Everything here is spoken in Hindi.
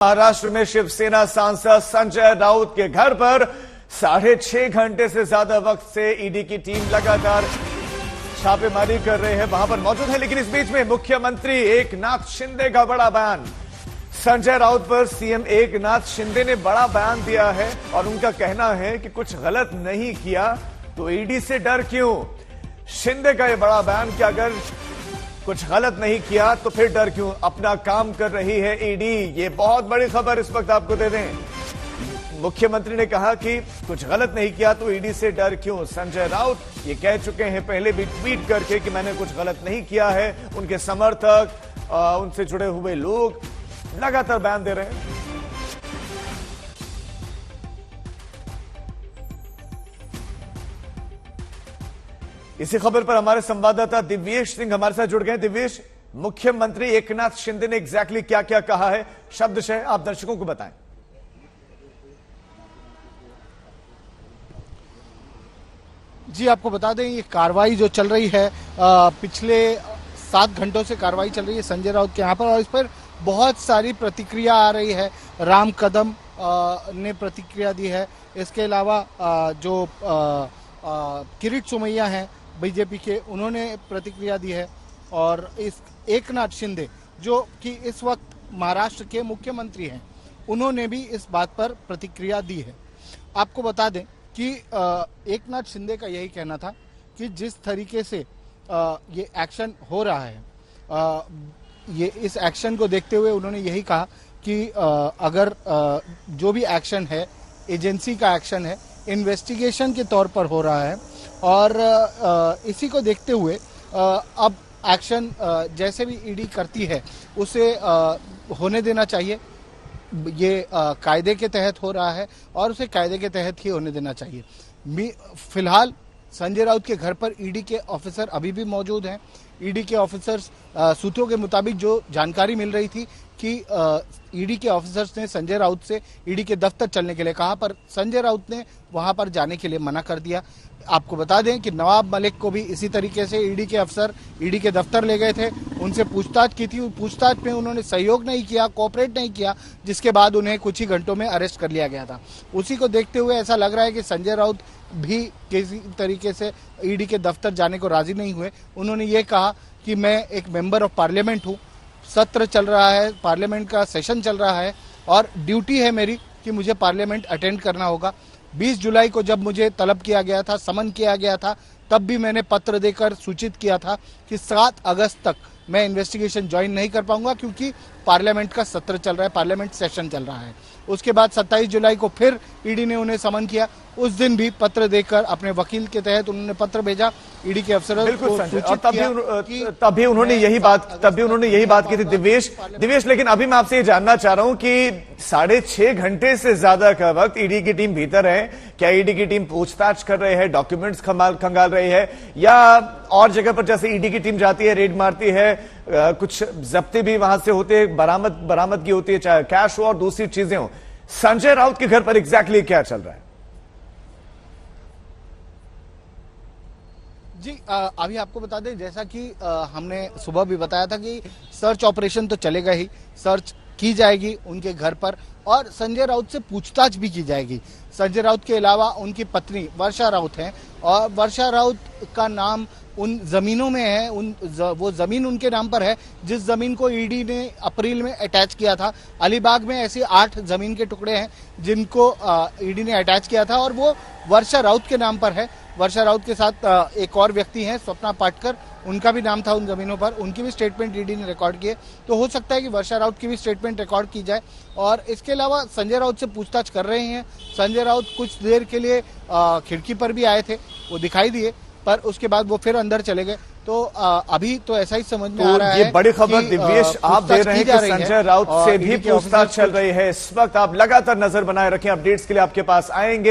महाराष्ट्र में शिवसेना सांसद संजय राउत के घर पर 6.5 घंटे से ज्यादा वक्त से ईडी की टीम लगातार छापेमारी कर रहे हैं, वहां पर मौजूद है। लेकिन इस बीच में मुख्यमंत्री एकनाथ शिंदे का बड़ा बयान। संजय राउत पर सीएम एकनाथ शिंदे ने बड़ा बयान दिया है और उनका कहना है कि कुछ गलत नहीं किया तो ईडी से डर क्यों। शिंदे का यह बड़ा बयान कि अगर कुछ गलत नहीं किया तो फिर डर क्यों, अपना काम कर रही है ईडी। ये बहुत बड़ी खबर इस वक्त आपको दे दें। मुख्यमंत्री ने कहा कि कुछ गलत नहीं किया तो ईडी से डर क्यों। संजय राउत ये कह चुके हैं पहले भी ट्वीट करके कि मैंने कुछ गलत नहीं किया है। उनके समर्थक, उनसे जुड़े हुए लोग लगातार बयान दे रहे हैं। इसी खबर पर हमारे संवाददाता दिव्येश सिंह हमारे साथ जुड़ गए। दिव्येश, मुख्यमंत्री एकनाथ शिंदे ने एग्जैक्टली क्या क्या कहा है, शब्दशः आप दर्शकों को बताएं। जी, आपको बता दें ये कार्रवाई जो चल रही है पिछले 7 घंटों से कार्रवाई चल रही है संजय राउत के यहाँ पर, और इस पर बहुत सारी प्रतिक्रिया आ रही है। राम कदम ने प्रतिक्रिया दी है। इसके अलावा जो किरीट सोमैया हैं बीजेपी के, उन्होंने प्रतिक्रिया दी है। और इस एकनाथ शिंदे जो कि इस वक्त महाराष्ट्र के मुख्यमंत्री हैं, उन्होंने भी इस बात पर प्रतिक्रिया दी है। आपको बता दें कि एकनाथ शिंदे का यही कहना था कि जिस तरीके से ये एक्शन हो रहा है, ये इस एक्शन को देखते हुए उन्होंने यही कहा कि अगर जो भी एक्शन है एजेंसी का एक्शन है, इन्वेस्टिगेशन के तौर पर हो रहा है, और इसी को देखते हुए अब एक्शन जैसे भी ईडी करती है उसे होने देना चाहिए। ये कायदे के तहत हो रहा है और उसे कायदे के तहत ही होने देना चाहिए। फिलहाल संजय राउत के घर पर ईडी के ऑफिसर अभी भी मौजूद हैं। ईडी के ऑफिसर्स, सूत्रों के मुताबिक जो जानकारी मिल रही थी कि ईडी के ऑफिसर्स ने संजय राउत से ईडी के दफ्तर चलने के लिए कहा, पर संजय राउत ने वहां पर जाने के लिए मना कर दिया। आपको बता दें कि नवाब मलिक को भी इसी तरीके से ईडी के अफसर ईडी के दफ्तर ले गए थे, उनसे पूछताछ की थी। पूछताछ में उन्होंने सहयोग नहीं किया, कोऑपरेट नहीं किया, जिसके बाद उन्हें कुछ ही घंटों में अरेस्ट कर लिया गया था। उसी को देखते हुए ऐसा लग रहा है कि संजय राउत भी किसी तरीके से ईडी के दफ्तर जाने को राजी नहीं हुए। उन्होंने ये कहा कि मैं एक मेंबर ऑफ पार्लियामेंट हूँ, सत्र चल रहा है, पार्लियामेंट का सेशन चल रहा है और ड्यूटी है मेरी कि मुझे पार्लियामेंट अटेंड करना होगा। 20 जुलाई को जब मुझे तलब किया गया था, समन किया गया था, तब भी मैंने पत्र देकर सूचित किया था कि 7 अगस्त तक मैं इन्वेस्टिगेशन ज्वाइन नहीं कर पाऊंगा क्योंकि पार्लियामेंट का सत्र चल रहा है, पार्लियामेंट सेशन चल रहा है। उसके बाद 27 जुलाई को फिर ईडी ने उन्हें समन किया। उस दिन भी पत्र देकर अपने वकील के तहत उन्होंने पत्र भेजा ईडी के अफसरों को, सूचित किया। तभी उन्होंने यही बात की थी। दिव्येश, लेकिन अभी मैं आपसे ये जानना चाह रहा हूं कि 6.5 घंटे से ज्यादा का वक्त ईडी की टीम भीतर है। क्या ईडी की टीम पूछताछ कर रही है, डॉक्यूमेंट्स खंगाल रही है, या और जगह पर जैसे ईडी की टीम जाती है, रेड मारती है, कुछ जब्ती भी वहां से होते, बरामद की होती है, चाहे कैश हो और दूसरी चीजें हो। संजय राउत के घर पर एग्जैक्टली क्या चल रहा है? जी, अभी आपको बता दें, जैसा कि हमने सुबह भी बताया था कि सर्च ऑपरेशन तो चलेगा ही, सर्च की जाएगी उनके घर पर और संजय राउत से पूछताछ भी की जाएगी। संजय राउत के अलावा उनकी पत्नी वर्षा राउत हैं और वर्षा राउत का नाम उन जमीनों में है, वो जमीन उनके नाम पर है जिस जमीन को ईडी ने अप्रैल में अटैच किया था। अलीबाग में ऐसे 8 जमीन के टुकड़े हैं जिनको ईडी ने अटैच किया था और वो वर्षा राउत के नाम पर है। वर्षा राउत के साथ एक और व्यक्ति हैं, स्वप्ना पाटकर, उनका भी नाम था उन जमीनों पर, उनकी भी स्टेटमेंट ईडी ने रिकॉर्ड किए। तो हो सकता है कि वर्षा राउत की भी स्टेटमेंट रिकॉर्ड की जाए। और इसके अलावा संजय राउत से पूछताछ कर रहे हैं। संजय राउत कुछ देर के लिए खिड़की पर भी आए थे, वो दिखाई दिए, पर उसके बाद वो फिर अंदर चले गए। तो अभी तो ऐसा ही समझ में आ रहा है। ये बड़ी खबर दिव्येश आप दे रहे हैं कि संजय राउत से भी पूछताछ चल रही है। इस वक्त आप लगातार नजर बनाए रखें, अपडेट्स के लिए आपके पास आएंगे।